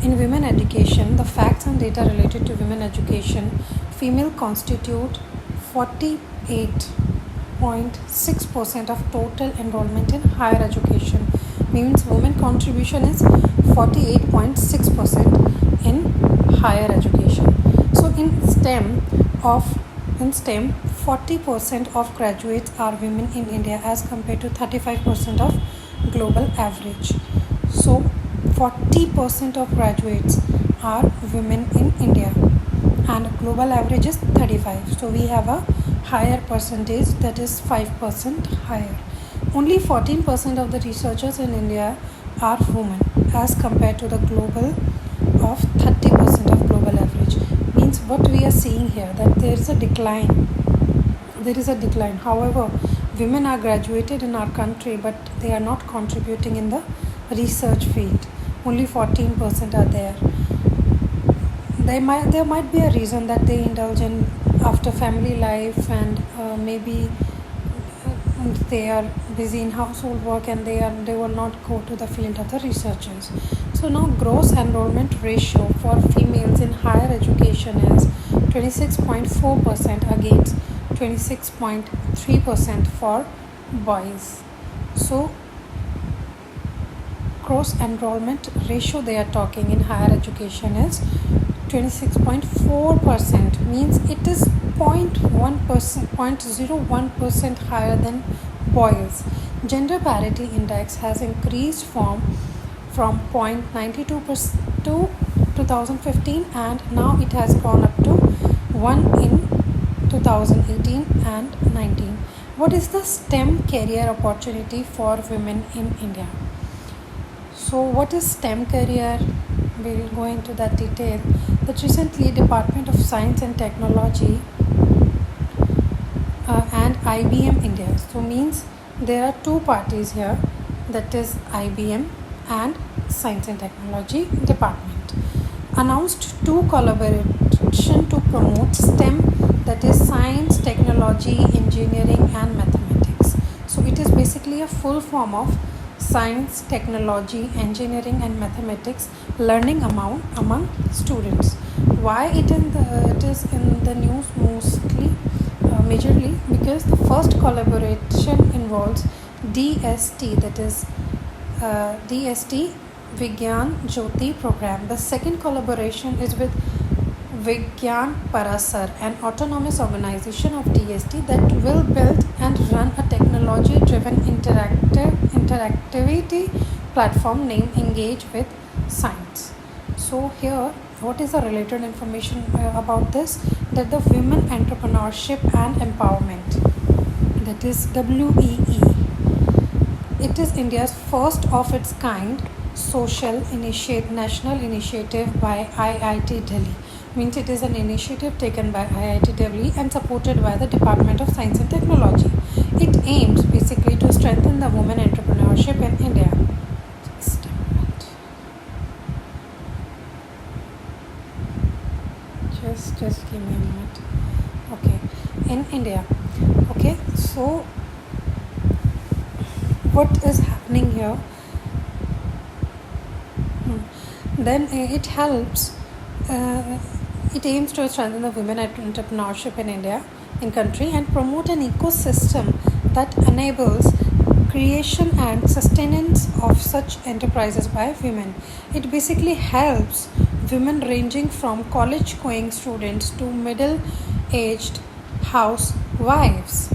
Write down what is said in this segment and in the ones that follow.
In women education, the facts and data related to women education, female constitute 48.6% of total enrollment in higher education. Means women contribution is 48.6% in higher education. So in STEM, 40% of graduates are women in India as compared to 35% of global average. So 40% of graduates are women in India and global average is 35. So we have a higher percentage, that is 5% higher. Only 14% of the researchers in India are women as compared to the global of 30% of global average. Means what we are seeing here, that there is a decline. However, women are graduated in our country, but they are not contributing in the research field. Only 14% are there. There might be a reason that they indulge in after family life, and maybe they are busy in household work and they will not go to the field of the researchers. So now gross enrollment ratio for females in higher education is 26.4% against 26.3% for boys. So gross enrollment ratio they are talking in higher education is 26.4%, means it is 0.01% higher than boys. Gender parity index has increased from 0.92% to 2015, and now it has gone up to 1 in 2018 and 19. What is the STEM career opportunity for women in India? So what is STEM career? We will go into that detail. That recently Department of Science and Technology and IBM India. So means there are two parties here, that is IBM and Science and Technology Department, announced two collaboration to promote STEM, that is science, technology, engineering and mathematics. So it is basically a full form of science, technology, engineering and mathematics learning among students. Why it is in the news majorly? Because the first collaboration involves DST, that is DST Vigyan Jyoti program. The second collaboration is with Vigyan Parasar, an autonomous organization of DST that will build and run a technology-driven interactivity platform named Engage with Science. So here, what is the related information about this? That the Women Entrepreneurship and Empowerment, that is WEE. It is India's first of its kind national initiative by IIT Delhi. Means it is an initiative taken by IIT Delhi and supported by the Department of Science and Technology. It aims basically to strengthen the women entrepreneurship in India. Just give me a minute. Okay, in India. Okay, so what is happening here? Then it helps. It aims to strengthen the women entrepreneurship in India, in country, and promote an ecosystem that enables creation and sustenance of such enterprises by women. It basically helps women ranging from college-going students to middle-aged housewives.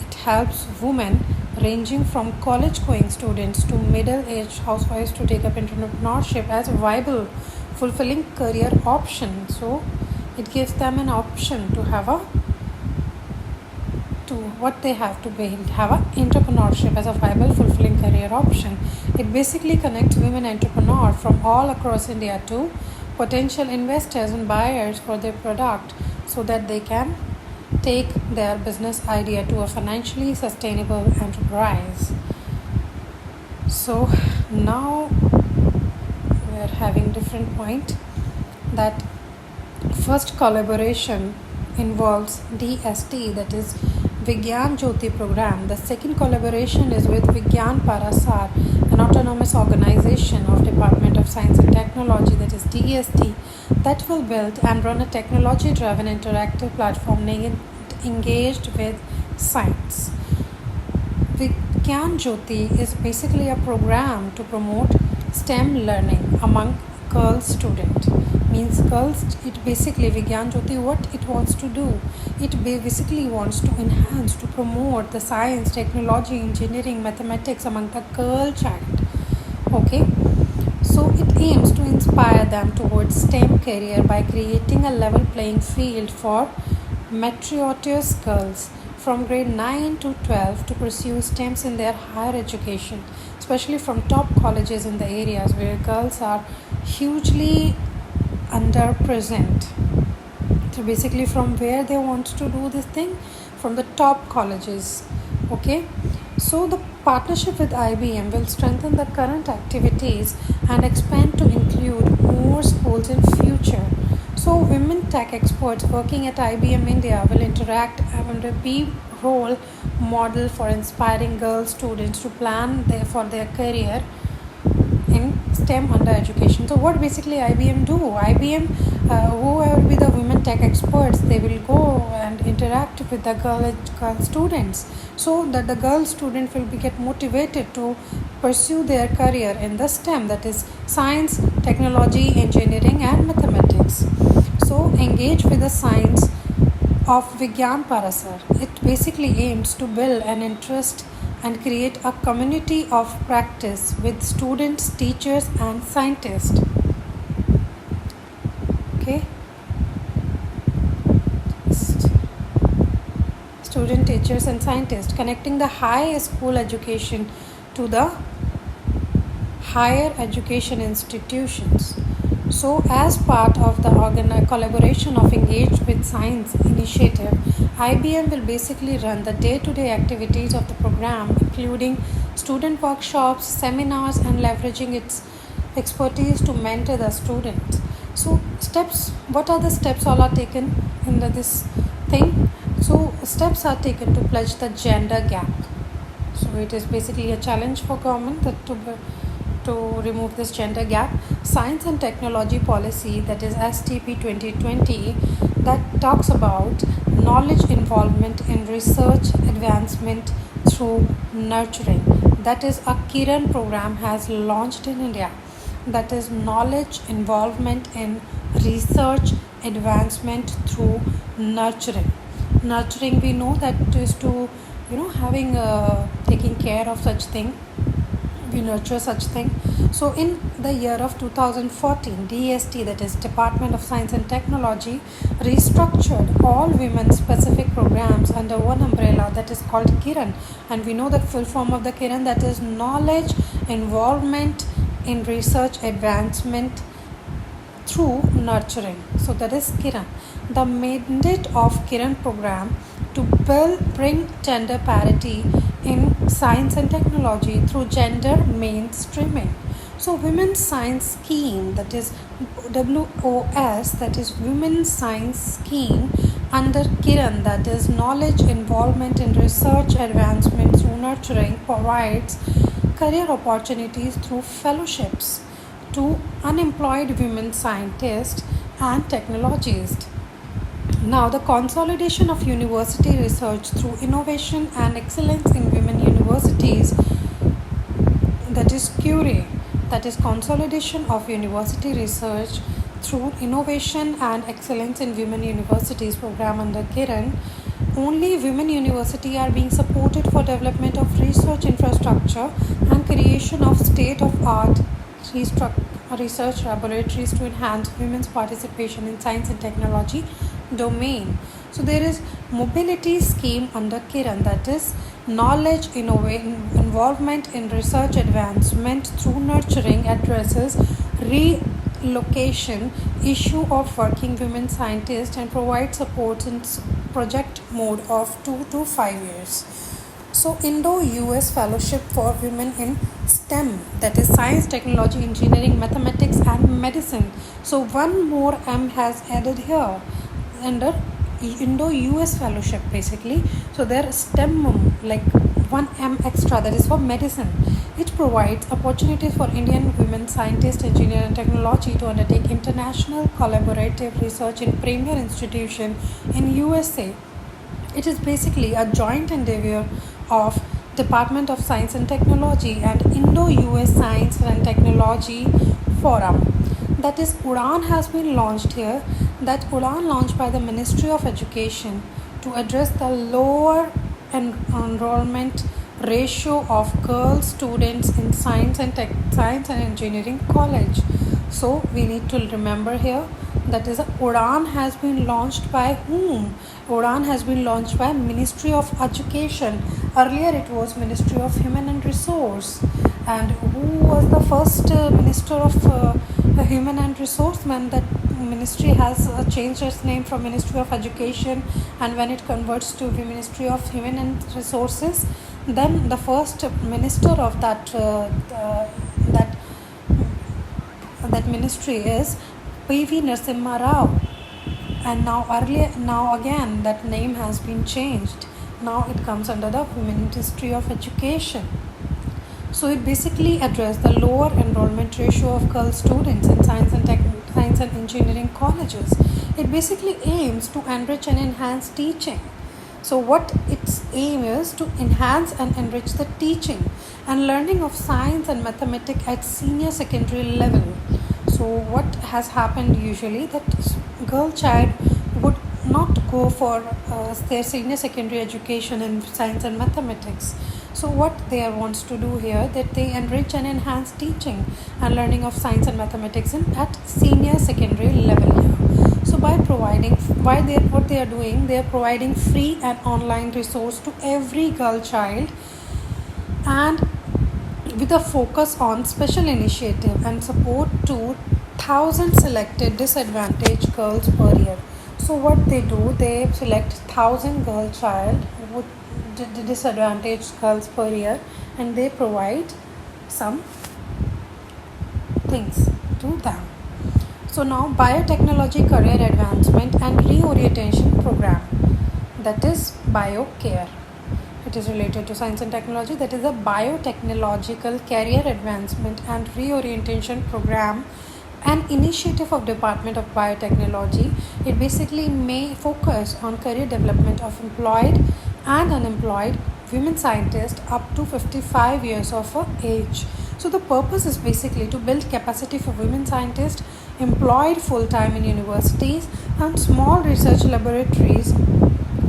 It helps women ranging from college-going students to middle-aged housewives to take up entrepreneurship as a viable, fulfilling career option. So it gives them an option to have an entrepreneurship as a viable, fulfilling career option. It basically connects women entrepreneurs from all across India to potential investors and buyers for their product, so that they can take their business idea to a financially sustainable enterprise. So now we are having different point. That first collaboration involves DST, that is Vigyan Jyoti program. The second collaboration is with Vigyan Parasar, an autonomous organization of Department of Science and Technology, that is DST, that will build and run a technology-driven interactive platform engaged with science. Vigyan Jyoti is basically a program to promote STEM learning among girl students. Means girls, it basically Vigyan Jyoti, what it wants to do, it basically wants to enhance, to promote the science, technology, engineering, mathematics among the girl child. Okay, so it aims to inspire them towards STEM career by creating a level playing field for meritorious girls from grade 9 to 12 to pursue STEMs in their higher education, especially from top colleges in the areas where girls are hugely underpresent. So basically from where they want to do this thing, from the top colleges. Okay, so the partnership with IBM will strengthen the current activities and expand to include more schools in future. So women tech experts working at IBM India will interact and be role model for inspiring girl students to plan for their career in STEM under education. So what basically IBM do? IBM, whoever will be the women tech experts, they will go and interact with the girl students, so that the girl student will get motivated to pursue their career in the STEM, that is science, technology, engineering and mathematics. So engage with the science of Vigyan Parasar. It basically aims to build an interest and create a community of practice with students, teachers and scientists. Okay, student, teachers and scientists, connecting the high school education to the higher education institutions. So as part of the collaboration of Engage with Science initiative, IBM will basically run the day-to-day activities of the program, including student workshops, seminars and leveraging its expertise to mentor the students. So steps, what are the steps all are taken in this thing? So steps are taken to pledge the gender gap. So it is basically a challenge for government that to remove this gender gap. Science and technology policy, that is STP 2020, that talks about knowledge involvement in research advancement through nurturing. That is a Kiran program has launched in India. That is knowledge involvement in research advancement through nurturing. Nurturing, we know that is to having taking care of such thing. We nurture such thing. So in the year of 2014, DST, that is Department of Science and Technology, restructured all women specific programs under one umbrella, that is called Kiran. And we know the full form of the Kiran, that is knowledge involvement in research advancement through nurturing. So that is Kiran. The mandate of Kiran program to bring gender parity in science and technology through gender mainstreaming. So Women's Science Scheme, that is WOS, that is Women's Science Scheme under Kiran, that is knowledge involvement in research advancement through nurturing, provides career opportunities through fellowships to unemployed women scientists and technologists. Now, the consolidation of university research through innovation and excellence in women universities, that is CURE, that is consolidation of university research through innovation and excellence in women universities program under Kiran. Only women universities are being supported for development of research infrastructure and creation of state-of-art research laboratories to enhance women's participation in science and technology domain. So there is mobility scheme under Kiran, that is knowledge involvement in research advancement through nurturing, addresses relocation issue of working women scientists and provides support in project mode of 2 to 5 years. So Indo-US Fellowship for Women in STEM, that is Science, Technology, Engineering, Mathematics and Medicine. So one more M has added here under Indo-US Fellowship basically. So there STEM, like 1 M extra, that is for medicine. It provides opportunities for Indian women scientists, engineers, and technology to undertake international collaborative research in premier institution in USA. It is basically a joint endeavor of Department of Science and Technology and Indo-US Science and Technology Forum. That is, UDAN has been launched here. That UDAN launched by the Ministry of Education to address the lower enrollment ratio of girl students in science and engineering college. So we need to remember here, that is, UDAN has been launched by whom? UDAN has been launched by Ministry of Education. Earlier it was Ministry of Human and Resource. And who was the first Minister of Human and Resource? When that ministry has changed its name from Ministry of Education, and when it converts to the Ministry of Human and Resources, then the first minister of that ministry is P.V. Narasimha Rao. And now again that name has been changed. Now it comes under the Ministry of Education. So it basically addressed the lower enrollment ratio of girl students in science and engineering colleges. It basically aims to enrich and enhance teaching. So what its aim is to enhance and enrich the teaching and learning of science and mathematics at senior secondary level. So what has happened usually, that girl child would not go for their senior secondary education in science and mathematics. So what they wants to do here, that they enrich and enhance teaching and learning of science and mathematics at senior secondary level here. So by providing, what they are doing, they are providing free and online resource to every girl child, and with a focus on special initiative and support to 1,000 selected disadvantaged girls per year. So what they do, they select 1,000 girl child with disadvantaged girls per year, and they provide some things to them. So now, biotechnology career advancement and reorientation program, that is BioCare. It is related to science and technology. That is a biotechnological career advancement and reorientation program, an initiative of Department of Biotechnology. It basically may focus on career development of employed and unemployed women scientists up to 55 years of age. So the purpose is basically to build capacity for women scientists employed full-time in universities and small research laboratories,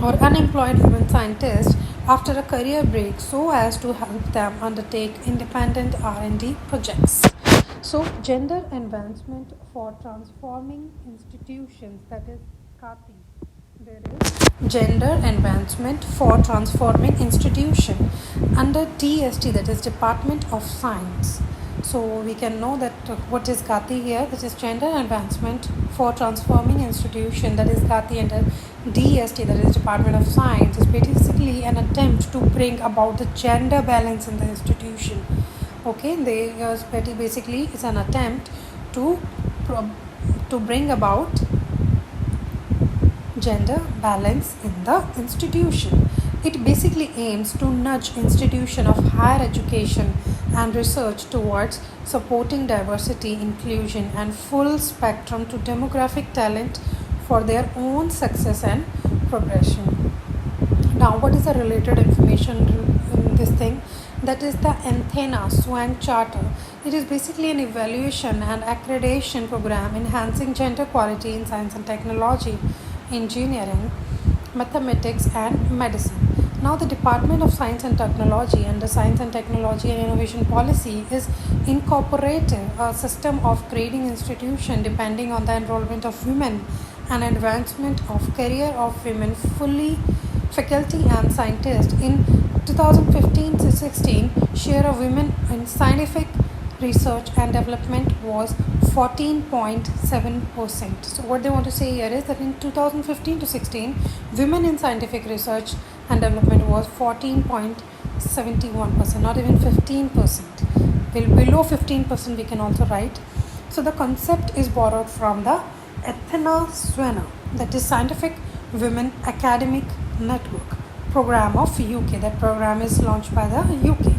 or unemployed women scientists after a career break, so as to help them undertake independent R&D projects. So gender advancement for transforming institutions, that is GATI. There is gender advancement for transforming institution under DST, that is Department of Science. So we can know that what is GATI here, that is gender advancement for transforming institution, that is GATI under DST, that is Department of Science, is basically an attempt to bring about the gender balance in the institution. Okay, basically it's an attempt to bring about gender balance in the institution. It basically aims to nudge institution of higher education and research towards supporting diversity, inclusion, and full spectrum to demographic talent for their own success and progression. Now, what is the related information in this thing? That is the Athena Swank Charter. It is basically an evaluation and accreditation program enhancing gender equality in science and technology, engineering, mathematics, and medicine. Now, the Department of Science and Technology under Science and Technology and Innovation Policy is incorporating a system of grading institution depending on the enrollment of women and advancement of career of women fully faculty and scientists. In 2015-16, share of women in scientific research and development was 14.7%. So what they want to say here is that in 2015-16, women in scientific research and development was 14.71%, not even 15%. Below 15% we can also write. So the concept is borrowed from the Athena Swana, that is Scientific Women Academic Network program of UK. That program is launched by the UK.